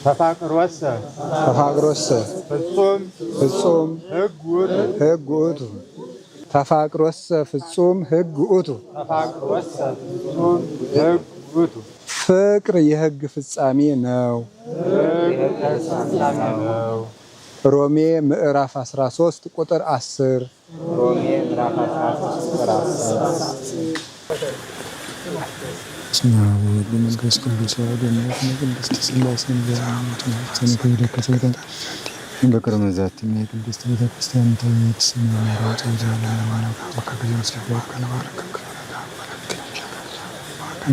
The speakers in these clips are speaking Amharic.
ተፋቅሮሰ ፍጹም ሕግ ውእቱ ተፋቅሮሰ ፍጹም ሕግ ውእቱ ፍቅር የሕግ ፍጻሜ ነው። ሮሜ ምዕራፍ 13 ቁጥር 10 መንፈስ ቅዱስ ቅድስት ሥላሴን በቅርብ ዛት ቅድስት ቤተክርስቲያን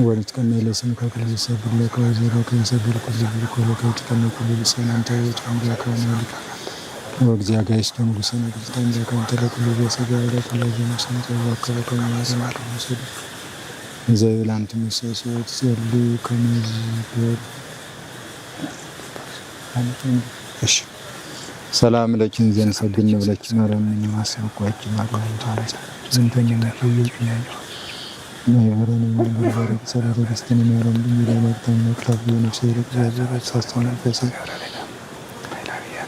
ወሪት ቀን ለስም ከክልል ሰብር ለከወዘሮ ከሰብር ኩል ብልኮሎ ከጭቀን ኩል ሰናንተ ወጣም ያከውን ልክ ወግዚያ ጋይስቶን ጉሰና ክርስቲያን ያከውን ተለኩል በሰጋ ወራኩል ለዘመሰን ተዋከለ ከማዘማር ወሰዱ ዘይላንት መሰሰት ዘሉ ከመዝበር እሺ ሰላም ለኪን ዘን ሰግን ብለኪ ማርያም ማሰብቋጭ ማርያም ታረሰ ዘንተኛ ነው ይያዩ ማይወረን መንበር ሰላም ክርስቲያን ማርያም ለማርያም መክራብ የነፍስ የረጃጀ ሳስተና በሰ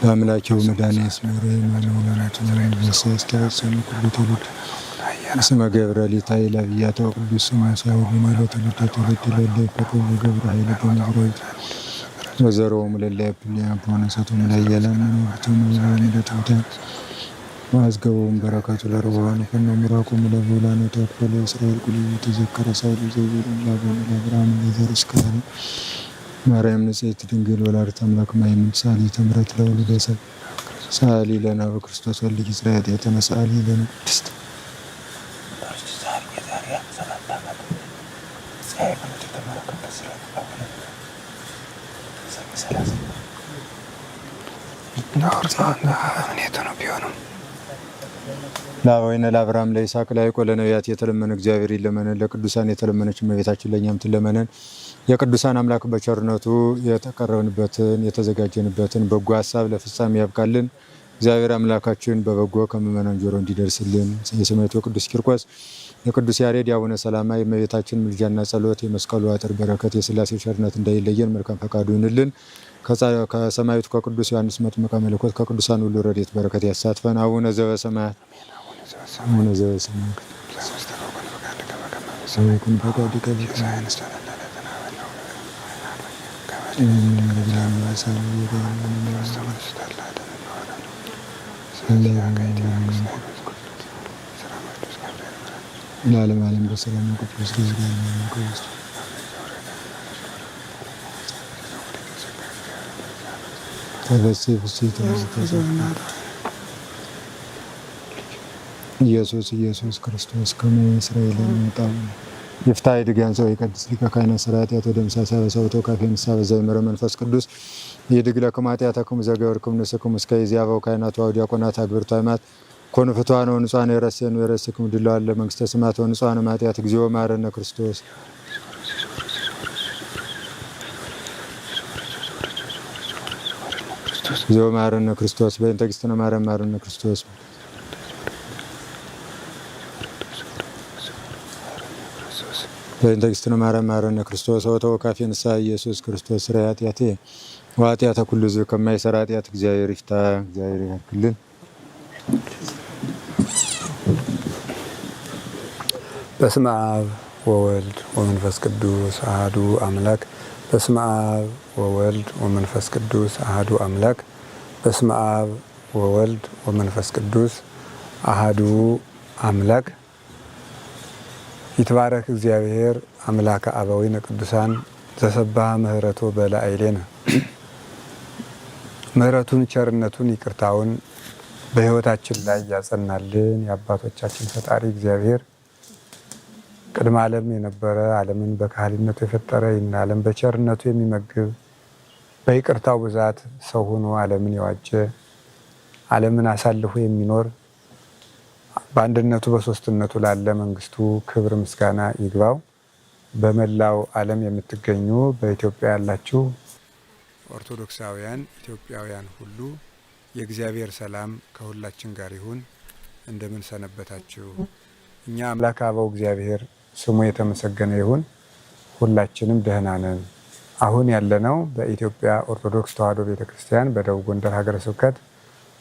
በአምላኬው መድኃኒዓለም ስመረ ማለወላናችን ለሰስ ተሰሙ ሁሉ ትውልድ ስመ ገብርኤል ታይ ለብያተው ቅዱስ ማሳው ማለት ለተተለተ ለፈቀው ገብርኤል በመዝራት ወዘሮም ለለብሊያ ቦነሰቱ ለየለም ነው ለተውታ ማዝገቡም በረከቱ ለርዋኑ ከነምራቁም ለቦላኑ ተፈለ እስራኤል ኩሉ ተዘከረ ሳይሉ ዘይሩ ለአብርሃም ለዘርስ ከሆነ ማርያም ንጽሕት ድንግል ወላዲተ አምላክ ማይምት ሳሊ ተምረት ለወልደ ሰብ ሳሊ ለና በክርስቶስ ወልድ እስራኤል የተነሳሊ ለና ቅድስት ለአበዊነ ለአብርሃም ለይስሐቅ ለያዕቆብ ለነቢያት የተለመነ እግዚአብሔር ይለመነን። ለቅዱሳን የተለመነች እመቤታችን ለእኛም ትለመነን። የቅዱሳን አምላክ በቸርነቱ የተቀረብንበትን የተዘጋጀንበትን በጎ ሀሳብ ለፍጻሜ ያብቃልን። እግዚአብሔር አምላካችን በበጎ ከምእመናን ጆሮ እንዲደርስልን የሰማዕቱ ቅዱስ ቂርቆስ የቅዱስ ያሬድ የአቡነ ሰላማ የእመቤታችን ምልጃና ጸሎት የመስቀሉ አጥር በረከት የሥላሴ ቸርነት እንዳይለየን መልካም ፈቃዱ ይሁንልን። ከሰማዕቱ ከቅዱስ ዮሐንስ መጥምቀ መለኮት ከቅዱሳን ሁሉ ረድኤት በረከት ያሳትፈን። አቡነ ዘበሰማያት አቡነ ዘበሰማያት ሰይኩን ፈቃድከ ለዓለም ዓለም በሰላም ቅዱስ ጊዜጋር መንቀስ ተበሲ ፍሲት ኢየሱስ ክርስቶስ ከእስራኤል መጣው ይፍታይ ድጋን ሰው ይቀድስ ሊቀ ካህናት ሥርዓት ያቶ ደምሳሳ በሰውቶ ካፌን ሳበ ዘይመረ መንፈስ ቅዱስ ይድግለ ከማጥያ ተኩም ዘገወርኩም ንስኩም እስከ ይዚያው ካህናት ወዲ ያቆናት አግብርቱ አይማት ኮን ፍቷን ወንጿን የረሰን የረስኩም ድላለ መንግስተ ሰማያት ወንጿን ማጥያት እግዚኦ ማረነ ክርስቶስ እግዚኦ ማረነ ክርስቶስ በእንተ ክርስቶስ ማረነ ክርስቶስ በእንተ ክርስቶስ ማረነ ክርስቶስ ወቶ ካፌን ሳ ኢየሱስ ክርስቶስ ሥርዓት ያቴ ዋጥያተ ኩሉ ዘ ከማይሰራ ኃጢአት እግዚአብሔር ይፍታ። እግዚአብሔር ያክልን። በስመ አብ ወወልድ ወመንፈስ ቅዱስ አሐዱ አምላክ። በስመ አብ ወወልድ ወመንፈስ ቅዱስ አሐዱ አምላክ። በስመ አብ ወወልድ ወመንፈስ ቅዱስ አሐዱ አምላክ። ይትባረክ እግዚአብሔር አምላከ አበዊነ ቅዱሳን ዘሰብሐ ምህረቶ በላዕሌነ። ምህረቱን ቸርነቱን ይቅርታውን በሕይወታችን ላይ ያጸናልን የአባቶቻችን ፈጣሪ እግዚአብሔር ቅድመ ዓለም የነበረ ዓለምን በካህሊነቱ የፈጠረ ይህን ዓለም በቸርነቱ የሚመግብ በይቅርታው ብዛት ሰው ሆኖ ዓለምን የዋጀ ዓለምን አሳልፎ የሚኖር በአንድነቱ በሶስትነቱ ላለ መንግስቱ ክብር ምስጋና ይግባው። በመላው ዓለም የምትገኙ በኢትዮጵያ ያላችሁ ኦርቶዶክሳውያን ኢትዮጵያውያን ሁሉ የእግዚአብሔር ሰላም ከሁላችን ጋር ይሁን። እንደምን ሰነበታችሁ? እኛ አምላክ አበው እግዚአብሔር ስሙ የተመሰገነ ይሁን። ሁላችንም ደህና ነን አሁን ያለነው በኢትዮጵያ ኦርቶዶክስ ተዋሕዶ ቤተክርስቲያን በደቡብ ጎንደር ሀገረ ስብከት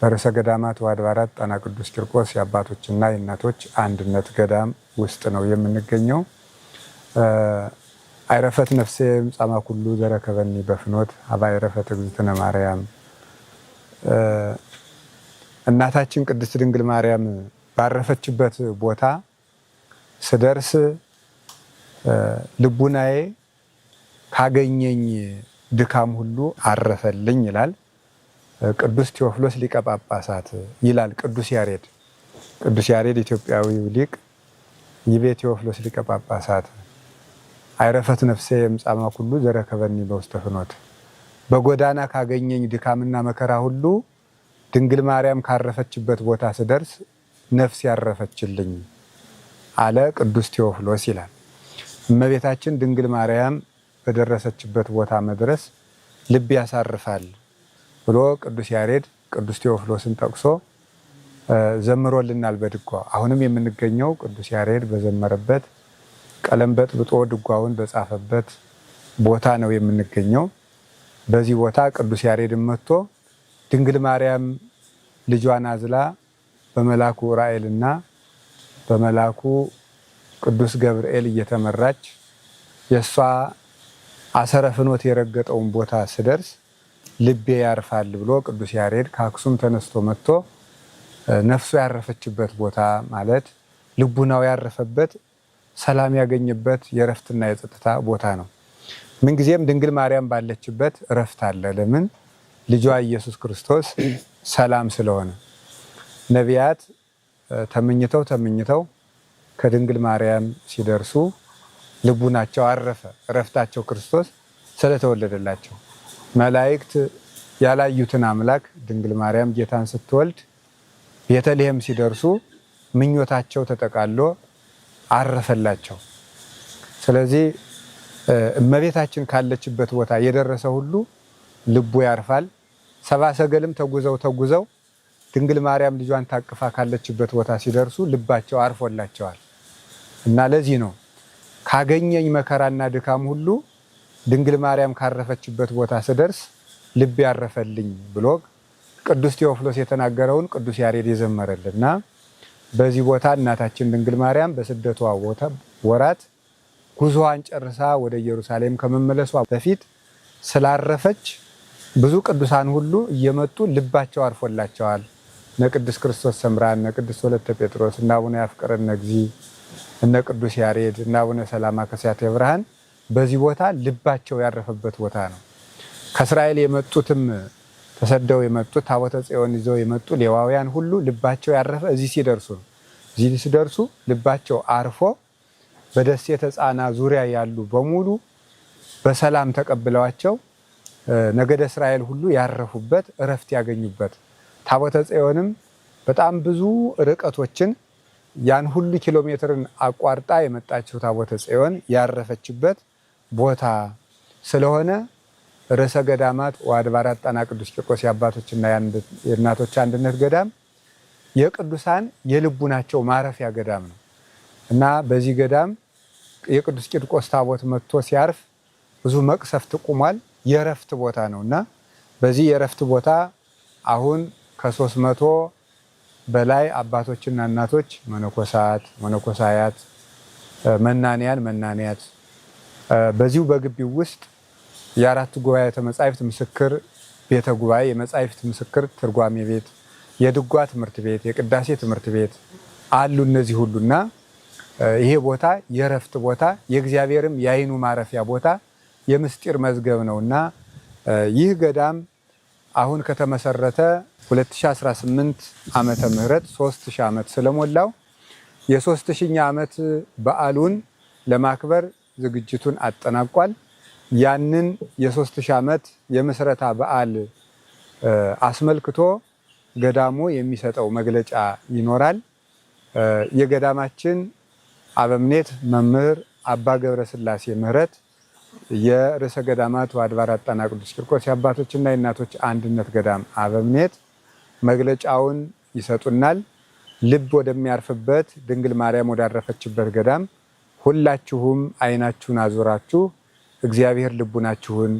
በርዕሰ ገዳማት ወአድባራት ጣና ቅዱስ ቂርቆስ የአባቶችና የእናቶች አንድነት ገዳም ውስጥ ነው የምንገኘው። አይረፈት ነፍሴ ጻማ ኩሉ ዘረከበኒ በፍኖት አባ አይረፈት እግዝእትነ ማርያም። እናታችን ቅድስት ድንግል ማርያም ባረፈችበት ቦታ ስደርስ ልቡናዬ ካገኘኝ ድካም ሁሉ አረፈልኝ ይላል ቅዱስ ቴዎፍሎስ ሊቀ ጳጳሳት ይላል ቅዱስ ያሬድ። ቅዱስ ያሬድ ኢትዮጵያዊው ሊቅ ይቤ ቴዎፍሎስ ሊቀ ጳጳሳት አይረፈት ነፍሴ እምጻማ ኩሉ ዘረከበኒ በውስተ ፍኖት፣ በጎዳና ካገኘኝ ድካምና መከራ ሁሉ ድንግል ማርያም ካረፈችበት ቦታ ስደርስ ነፍስ ያረፈችልኝ አለ ቅዱስ ቴዎፍሎስ ይላል። እመቤታችን ድንግል ማርያም በደረሰችበት ቦታ መድረስ ልብ ያሳርፋል ብሎ ቅዱስ ያሬድ ቅዱስ ቴዎፍሎስን ጠቅሶ ዘምሮልናል በድጓ። አሁንም የምንገኘው ቅዱስ ያሬድ በዘመረበት ቀለም በጥብጦ ድጓውን በጻፈበት ቦታ ነው የምንገኘው። በዚህ ቦታ ቅዱስ ያሬድን መጥቶ ድንግል ማርያም ልጇን አዝላ በመላኩ ራኤልና በመላኩ ቅዱስ ገብርኤል እየተመራች የሷ አሰረ ፍኖት የረገጠውን ቦታ ስደርስ ልቤ ያርፋል ብሎ ቅዱስ ያሬድ ከአክሱም ተነስቶ መጥቶ ነፍሱ ያረፈችበት ቦታ ማለት ልቡናው ያረፈበት ሰላም ያገኘበት የረፍትና የጸጥታ ቦታ ነው። ምንጊዜም ድንግል ማርያም ባለችበት ረፍት አለ። ለምን? ልጇ ኢየሱስ ክርስቶስ ሰላም ስለሆነ። ነቢያት ተመኝተው ከድንግል ማርያም ሲደርሱ ልቡናቸው አረፈ። ረፍታቸው ክርስቶስ ስለተወለደላቸው። መላእክት ያላዩትን አምላክ ድንግል ማርያም ጌታን ስትወልድ ቤተልሔም ሲደርሱ ምኞታቸው ተጠቃሎ አረፈላቸው። ስለዚህ እመቤታችን ካለችበት ቦታ የደረሰ ሁሉ ልቡ ያርፋል። ሰብአ ሰገልም ተጉዘው ድንግል ማርያም ልጇን ታቅፋ ካለችበት ቦታ ሲደርሱ ልባቸው አርፎላቸዋል እና ለዚህ ነው ካገኘኝ መከራና ድካም ሁሉ ድንግል ማርያም ካረፈችበት ቦታ ስደርስ ልብ ያረፈልኝ ብሎ ቅዱስ ቴዎፍሎስ የተናገረውን ቅዱስ ያሬድ የዘመረልና በዚህ ቦታ እናታችን ድንግል ማርያም በስደቷ ወራት ጉዞዋን ጨርሳ ወደ ኢየሩሳሌም ከመመለሷ በፊት ስላረፈች ብዙ ቅዱሳን ሁሉ እየመጡ ልባቸው አርፎላቸዋል። እነ ቅዱስ ክርስቶስ ሰምራ፣ እነ ቅዱስ ወለተ ጴጥሮስ፣ እነ አቡነ ያፍቅረነ እግዚእ፣ እነ ቅዱስ ያሬድ፣ እነ አቡነ ሰላማ ከሳቴ ብርሃን በዚህ ቦታ ልባቸው ያረፈበት ቦታ ነው። ከእስራኤል የመጡትም ተሰደው የመጡት ታቦተ ጽዮን ይዘው የመጡ ሌዋውያን ሁሉ ልባቸው ያረፈ እዚህ ሲደርሱ ነው። እዚህ ሲደርሱ ልባቸው አርፎ በደሴተ ጻና ዙሪያ ያሉ በሙሉ በሰላም ተቀብለዋቸው ነገደ እስራኤል ሁሉ ያረፉበት እረፍት ያገኙበት። ታቦተ ጽዮንም በጣም ብዙ ርቀቶችን ያን ሁሉ ኪሎ ሜትርን አቋርጣ የመጣችው ታቦተ ጽዮን ያረፈችበት ቦታ ስለሆነ ርዕሰ ገዳማት ወአድባራት ጣና ቅዱስ ቂርቆስ የአባቶችና የእናቶች አንድነት ገዳም የቅዱሳን የልቡናቸው ማረፊያ ገዳም ነው እና በዚህ ገዳም የቅዱስ ቂርቆስ ታቦት መጥቶ ሲያርፍ ብዙ መቅሰፍት ቁሟል። የረፍት ቦታ ነው እና በዚህ የረፍት ቦታ አሁን ከ300 በላይ አባቶችና እናቶች መነኮሳት፣ መነኮሳያት፣ መናንያት በዚሁ በግቢው ውስጥ የአራቱ ጉባኤያተ መጻሕፍት ምስክር ቤተ ጉባኤ፣ የመጻሕፍት ምስክር ትርጓሜ ቤት፣ የድጓ ትምህርት ቤት፣ የቅዳሴ ትምህርት ቤት አሉ። እነዚህ ሁሉና ይሄ ቦታ የረፍት ቦታ የእግዚአብሔርም የዓይኑ ማረፊያ ቦታ የምስጢር መዝገብ ነውና ይህ ገዳም አሁን ከተመሰረተ 2018 ዓመተ ምህረት 3000 ዓመት ስለሞላው የ3000ኛ ዓመት በዓሉን ለማክበር ዝግጅቱን አጠናቋል። ያንን የ3000 ዓመት የምስረታ በዓል አስመልክቶ ገዳሙ የሚሰጠው መግለጫ ይኖራል። የገዳማችን አበምኔት መምህር አባ ገብረ ሥላሴ ምህረት የርዕሰ ገዳማት ወአድባራት ጣና ቅዱስ ቂርቆስ የአባቶችና የእናቶች አንድነት ገዳም አበምኔት መግለጫውን ይሰጡናል። ልብ ወደሚያርፍበት ድንግል ማርያም ወዳረፈችበት ገዳም ሁላችሁም ዓይናችሁን አዙራችሁ እግዚአብሔር ልቡናችሁን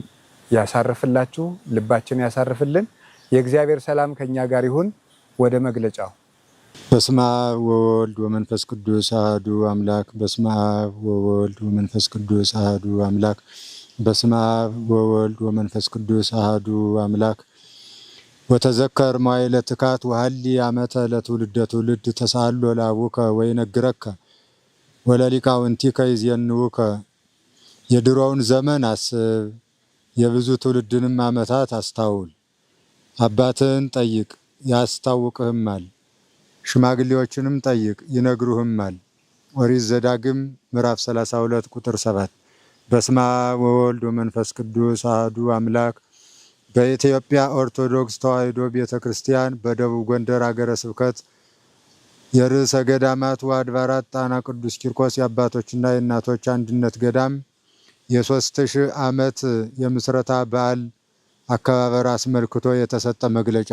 ያሳርፍላችሁ፣ ልባችን ያሳርፍልን። የእግዚአብሔር ሰላም ከኛ ጋር ይሁን። ወደ መግለጫው። በስመ አብ ወወልድ ወመንፈስ ቅዱስ አሐዱ አምላክ። በስመ አብ ወወልድ ወመንፈስ ቅዱስ አሐዱ አምላክ። በስመ አብ ወወልድ ወመንፈስ ቅዱስ አሐዱ አምላክ። ወተዘከር መዋዕለ ትካት ወሀሊ ዓመተ ለትውልደ ትውልድ ተሳሎ ለአቡከ ወይነግረከ ወለሊቃውንቲከ ይዜንውከ። የድሮውን ዘመን አስብ፣ የብዙ ትውልድንም ዓመታት አስታውል። አባትህን ጠይቅ ያስታውቅህማል፣ ሽማግሌዎችንም ጠይቅ ይነግሩህማል። ኦሪት ዘዳግም ምዕራፍ 32 ቁጥር 7። በስመ አብ ወወልድ ወመንፈስ ቅዱስ አሐዱ አምላክ። በኢትዮጵያ ኦርቶዶክስ ተዋሕዶ ቤተ ክርስቲያን በደቡብ ጎንደር ሀገረ ስብከት የርዕሰ ገዳማት ወአድባራት ጣና ቅዱስ ቂርቆስ የአባቶችና የእናቶች አንድነት ገዳም የ3000 ዓመት የምስረታ በዓል አከባበር አስመልክቶ የተሰጠ መግለጫ።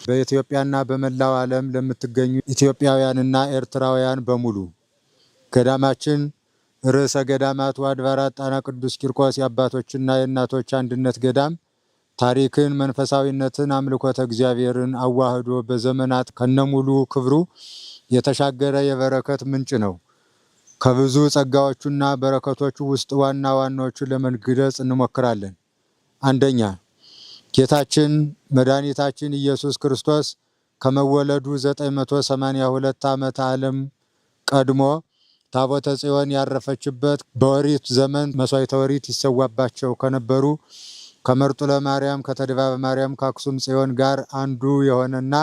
በኢትዮጵያና በመላው ዓለም ለምትገኙ ኢትዮጵያውያንና ኤርትራውያን በሙሉ ገዳማችን ርዕሰ ገዳማት ወአድባራት ጣና ቅዱስ ቂርቆስ የአባቶችና የእናቶች አንድነት ገዳም ታሪክን፣ መንፈሳዊነትን፣ አምልኮተ እግዚአብሔርን አዋህዶ በዘመናት ከነሙሉ ክብሩ የተሻገረ የበረከት ምንጭ ነው። ከብዙ ጸጋዎቹና በረከቶቹ ውስጥ ዋና ዋናዎቹን ለመግለጽ እንሞክራለን። አንደኛ፣ ጌታችን መድኃኒታችን ኢየሱስ ክርስቶስ ከመወለዱ 982 ዓመተ ዓለም ቀድሞ ታቦተ ጽዮን ያረፈችበት በኦሪት ዘመን መስዋዕተ ኦሪት ይሰዋባቸው ከነበሩ ከመርጡለ ማርያም፣ ከተድባበ ማርያም፣ ከአክሱም ጽዮን ጋር አንዱ የሆነና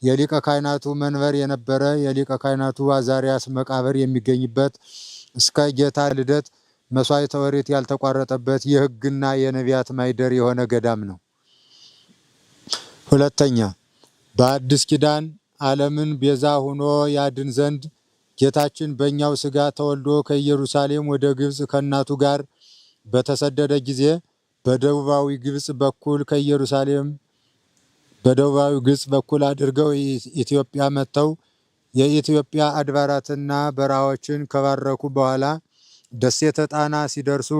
የሊቀ ካህናቱ መንበር የነበረ የሊቀ ካህናቱ አዛሪያስ መቃብር የሚገኝበት እስከ ጌታ ልደት መስዋዕተ ኦሪት ያልተቋረጠበት የሕግና የነቢያት ማይደር የሆነ ገዳም ነው። ሁለተኛ፣ በአዲስ ኪዳን ዓለምን ቤዛ ሆኖ ያድን ዘንድ ጌታችን በእኛው ሥጋ ተወልዶ ከኢየሩሳሌም ወደ ግብፅ ከእናቱ ጋር በተሰደደ ጊዜ በደቡባዊ ግብፅ በኩል ከኢየሩሳሌም በደቡባዊ ግብፅ በኩል አድርገው ኢትዮጵያ መጥተው የኢትዮጵያ አድባራትና በረሃዎችን ከባረኩ በኋላ ደሴተ ጣና ሲደርሱ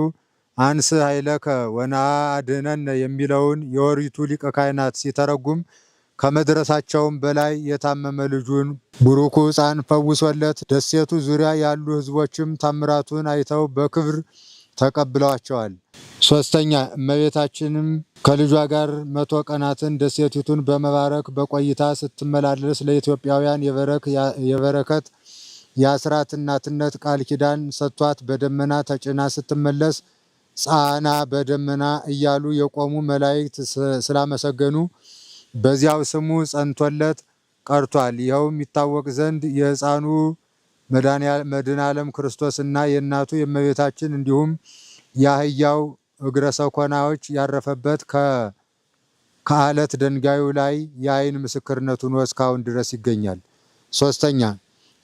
አንስ ኃይለከ ወነአ አድኅነነ የሚለውን የኦሪቱ ሊቀ ካህናት ሲተረጉም ከመድረሳቸውም በላይ የታመመ ልጁን ቡሩኩ ሕፃን ፈውሶለት ደሴቱ ዙሪያ ያሉ ሕዝቦችም ታምራቱን አይተው በክብር ተቀብለዋቸዋል። ሶስተኛ፣ እመቤታችንም ከልጇ ጋር 100 ቀናትን ደሴቲቱን በመባረክ በቆይታ ስትመላለስ ለኢትዮጵያውያን የበረከት የአስራት እናትነት ቃል ኪዳን ሰጥቷት በደመና ተጭና ስትመለስ ጻና በደመና እያሉ የቆሙ መላእክት ስላመሰገኑ በዚያው ስሙ ጸንቶለት ቀርቷል። ይኸውም ይታወቅ ዘንድ የሕፃኑ መድኃኔ ዓለም ክርስቶስና የእናቱ የእመቤታችን እንዲሁም የአህያው እግረ ሰኮናዎች ያረፈበት ከአለት ድንጋዩ ላይ የዓይን ምስክርነት ሆኖ እስካሁን ድረስ ይገኛል። ሶስተኛ፣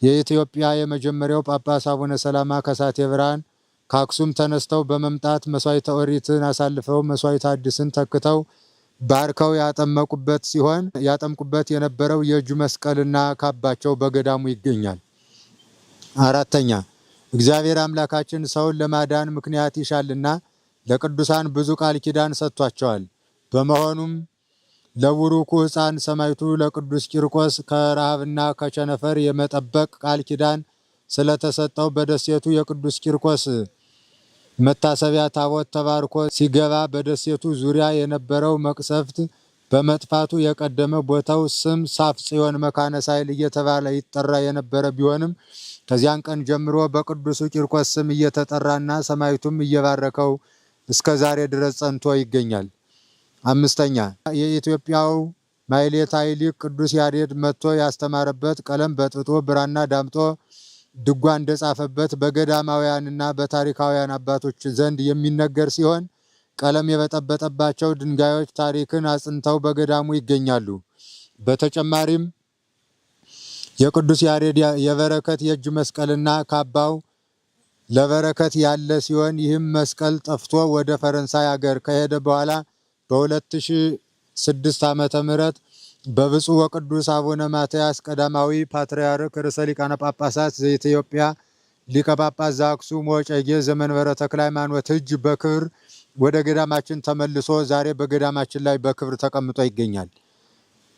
የኢትዮጵያ የመጀመሪያው ጳጳስ አቡነ ሰላማ ከሳቴ ብርሃን ከአክሱም ተነስተው በመምጣት መስዋዕተ ኦሪትን አሳልፈው መስዋዕተ ሐዲስን ተክተው ባርከው ያጠመቁበት ሲሆን ያጠምቁበት የነበረው የእጁ መስቀልና ካባቸው በገዳሙ ይገኛል። አራተኛ፣ እግዚአብሔር አምላካችን ሰውን ለማዳን ምክንያት ይሻልና ለቅዱሳን ብዙ ቃል ኪዳን ሰጥቷቸዋል። በመሆኑም ለቡሩኩ ሕፃን ሰማዕቱ ለቅዱስ ቂርቆስ ከረሃብና ከቸነፈር የመጠበቅ ቃል ኪዳን ስለተሰጠው በደሴቱ የቅዱስ ቂርቆስ መታሰቢያ ታቦት ተባርኮ ሲገባ በደሴቱ ዙሪያ የነበረው መቅሰፍት በመጥፋቱ የቀደመ ቦታው ስም ሳፍ ጽዮን መካነ ሳይል እየተባለ ይጠራ የነበረ ቢሆንም ከዚያን ቀን ጀምሮ በቅዱሱ ቂርቆስ ስም እየተጠራና ሰማዕቱም እየባረከው እስከ ዛሬ ድረስ ጸንቶ ይገኛል። አምስተኛ፣ የኢትዮጵያው ማሕሌታዊ ሊቅ ቅዱስ ያሬድ መጥቶ ያስተማረበት ቀለም በጥጦ ብራና ዳምጦ ድጓ እንደጻፈበት በገዳማውያንና በታሪካውያን አባቶች ዘንድ የሚነገር ሲሆን ቀለም የበጠበጠባቸው ድንጋዮች ታሪክን አጽንተው በገዳሙ ይገኛሉ። በተጨማሪም የቅዱስ ያሬድ የበረከት የእጅ መስቀልና ካባው ለበረከት ያለ ሲሆን ይህም መስቀል ጠፍቶ ወደ ፈረንሳይ ሀገር ከሄደ በኋላ በ2006 ዓመተ ምህረት በብፁዕ ወቅዱስ አቡነ ማትያስ ቀዳማዊ ፓትርያርክ ርዕሰ ሊቃነ ጳጳሳት ዘኢትዮጵያ ሊቀ ጳጳስ ዘአክሱም ወዕጨጌ ዘመንበረ ተክለ ሃይማኖት እጅ በክብር ወደ ገዳማችን ተመልሶ ዛሬ በገዳማችን ላይ በክብር ተቀምጦ ይገኛል።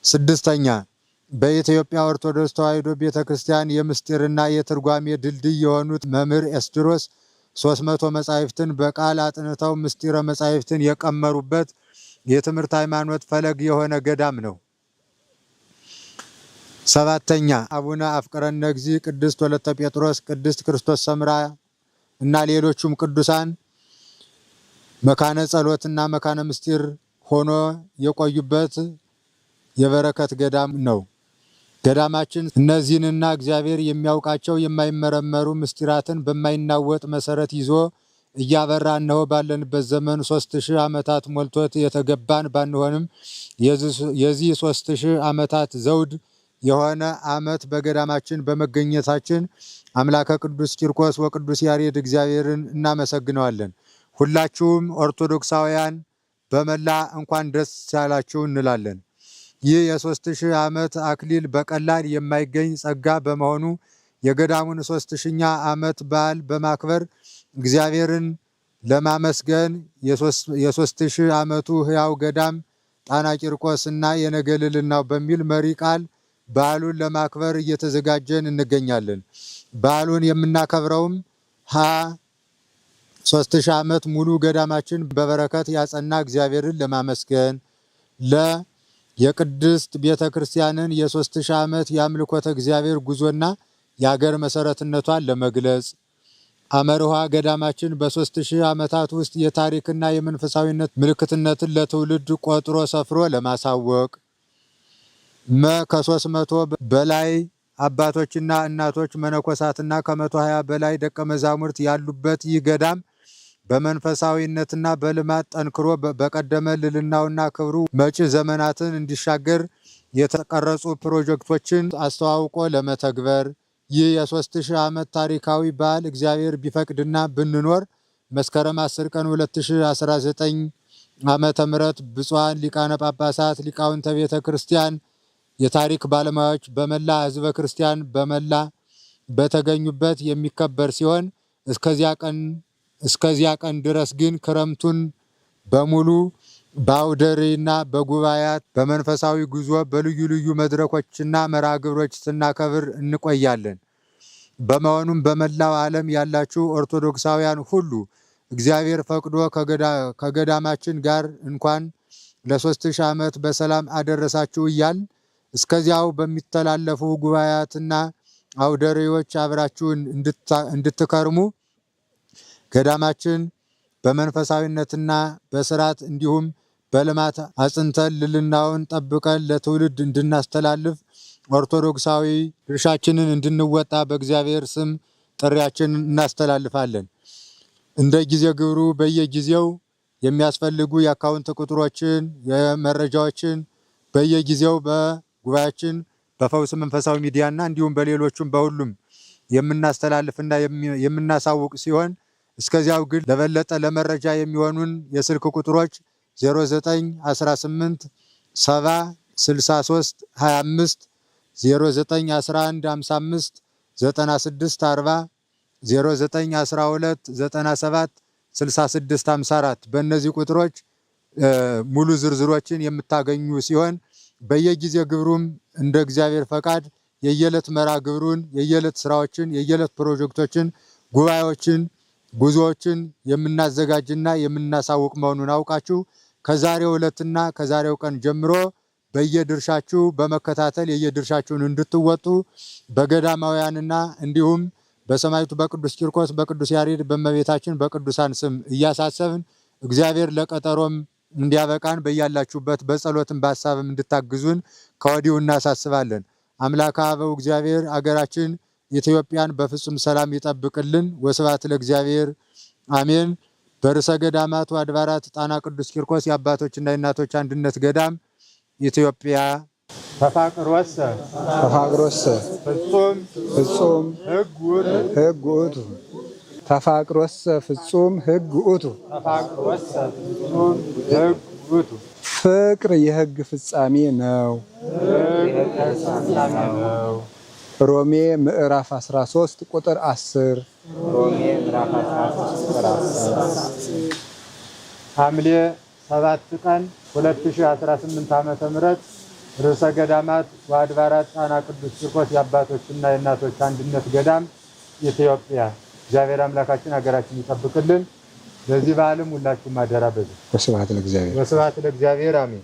ስድስተኛ በኢትዮጵያ ኦርቶዶክስ ተዋሕዶ ቤተክርስቲያን የምስጢርና የትርጓሜ ድልድይ የሆኑት መምህር ኤስድሮስ 300 መጻሕፍትን በቃል አጥንተው ምስጢረ መጻሕፍትን የቀመሩበት የትምህርት ሃይማኖት ፈለግ የሆነ ገዳም ነው። ሰባተኛ አቡነ አፍቅረነ እግዚእ፣ ቅድስት ወለተ ጴጥሮስ፣ ቅድስት ክርስቶስ ሰምራ እና ሌሎቹም ቅዱሳን መካነ ጸሎትና መካነ ምስጢር ሆኖ የቆዩበት የበረከት ገዳም ነው። ገዳማችን እነዚህንና እግዚአብሔር የሚያውቃቸው የማይመረመሩ ምስጢራትን በማይናወጥ መሰረት ይዞ እያበራ እነሆ ባለንበት ዘመን 3000 ዓመታት ሞልቶት የተገባን ባንሆንም የዚህ 3000 ዓመታት ዘውድ የሆነ ዓመት በገዳማችን በመገኘታችን አምላከ ቅዱስ ቂርቆስ ወቅዱስ ያሬድ እግዚአብሔርን እናመሰግነዋለን። ሁላችሁም ኦርቶዶክሳውያን በመላ እንኳን ደስ ያላችሁ እንላለን። ይህ የ3000 ዓመት አክሊል በቀላል የማይገኝ ጸጋ በመሆኑ የገዳሙን 3000ኛ ዓመት በዓል በማክበር እግዚአብሔርን ለማመስገን የ3000 ዓመቱ ሕያው ገዳም ጣና ቂርቆስ እና የነገ ልዕልናው በሚል መሪ ቃል በዓሉን ለማክበር እየተዘጋጀን እንገኛለን። በዓሉን የምናከብረውም 3000 ዓመት ሙሉ ገዳማችን በበረከት ያጸና እግዚአብሔርን ለማመስገን የቅድስት ቤተ ክርስቲያንን የ3000 ዓመት የአምልኮተ እግዚአብሔር ጉዞና የአገር መሰረትነቷን ለመግለጽ አመርሃ ገዳማችን በ3000 ዓመታት ውስጥ የታሪክና የመንፈሳዊነት ምልክትነትን ለትውልድ ቆጥሮ ሰፍሮ ለማሳወቅ ከ300 በላይ አባቶችና እናቶች መነኮሳትና ከ120 በላይ ደቀ መዛሙርት ያሉበት ይህ ገዳም በመንፈሳዊነትና በልማት ጠንክሮ በቀደመ ልዕልናውና ክብሩ መጪ ዘመናትን እንዲሻገር የተቀረጹ ፕሮጀክቶችን አስተዋውቆ ለመተግበር ይህ የ3000 ዓመት ታሪካዊ በዓል እግዚአብሔር ቢፈቅድና ብንኖር መስከረም 10 ቀን 2019 ዓመተ ምህረት ብፁዓን ሊቃነ ጳጳሳት፣ ሊቃውንተ ቤተ ክርስቲያን፣ የታሪክ ባለሙያዎች በመላ ሕዝበ ክርስቲያን በመላ በተገኙበት የሚከበር ሲሆን እስከዚያ ቀን ድረስ ግን ክረምቱን በሙሉ በአውደ ርዕይና በጉባኤያት በመንፈሳዊ ጉዞ በልዩ ልዩ መድረኮችና መርሃ ግብሮች ስናከብር እንቆያለን። በመሆኑም በመላው ዓለም ያላችሁ ኦርቶዶክሳውያን ሁሉ እግዚአብሔር ፈቅዶ ከገዳማችን ጋር እንኳን ለ3000 ዓመት በሰላም አደረሳችሁ እያል እስከዚያው በሚተላለፉ ጉባኤያትና አውደ ርዕዮች አብራችሁን እንድትከርሙ ገዳማችን በመንፈሳዊነትና በስርዓት እንዲሁም በልማት አጽንተን ልዕልናውን ጠብቀን ለትውልድ እንድናስተላልፍ ኦርቶዶክሳዊ ድርሻችንን እንድንወጣ በእግዚአብሔር ስም ጥሪያችንን እናስተላልፋለን። እንደ ጊዜ ግብሩ በየጊዜው የሚያስፈልጉ የአካውንት ቁጥሮችን፣ የመረጃዎችን በየጊዜው በጉባኤያችን በፈውስ መንፈሳዊ ሚዲያና እንዲሁም በሌሎቹም በሁሉም የምናስተላልፍና የምናሳውቅ ሲሆን እስከዚያው ግን ለበለጠ ለመረጃ የሚሆኑን የስልክ ቁጥሮች 0918 70 63 25 0911 55 96 40 0912 97 66 54 በእነዚህ ቁጥሮች ሙሉ ዝርዝሮችን የምታገኙ ሲሆን በየጊዜ ግብሩም እንደ እግዚአብሔር ፈቃድ የየዕለት መርሃ ግብሩን፣ የየዕለት ስራዎችን፣ የየዕለት ፕሮጀክቶችን፣ ጉባኤዎችን፣ ጉዞዎችን የምናዘጋጅና የምናሳውቅ መሆኑን አውቃችሁ ከዛሬው ዕለትና ከዛሬው ቀን ጀምሮ በየድርሻችሁ በመከታተል የየድርሻችሁን እንድትወጡ በገዳማውያንና እንዲሁም በሰማዕቱ በቅዱስ ቂርቆስ፣ በቅዱስ ያሬድ፣ በእመቤታችን በቅዱሳን ስም እያሳሰብን እግዚአብሔር ለቀጠሮም እንዲያበቃን በያላችሁበት በጸሎትም በሐሳብም እንድታግዙን ከወዲሁ እናሳስባለን። አምላከ አበው እግዚአብሔር አገራችን ኢትዮጵያን በፍጹም ሰላም ይጠብቅልን። ወስብሐት ለእግዚአብሔር አሜን። በርዕሰ ገዳማቱ አድባራት ጣና ቅዱስ ቂርቆስ የአባቶችና የእናቶች አንድነት ገዳም ኢትዮጵያ። ተፋቅሮሰ ፍጹም ሕግ ውእቱ ተፋቅሮሰ ፍጹም ሕግ ውእቱ ፍቅር የሕግ ፍጻሜ ነው። ሮሜ ምዕራፍ 13 ቁጥር 10 ሮሜ ምዕራፍ 13 ቁጥር 10 ሐምሌ 7 ቀን 2018 ዓመተ ምህረት ርዕሰ ገዳማት ወአድባራት ጣና ቅዱስ ቂርቆስ የአባቶችና የእናቶች አንድነት ገዳም ኢትዮጵያ። እግዚአብሔር አምላካችን ሀገራችን ይጠብቅልን። በዚህ በዓልም ሁላችሁም አደራ በሉ። ወስብሐት ለእግዚአብሔር። ወስብሐት ለእግዚአብሔር አሜን።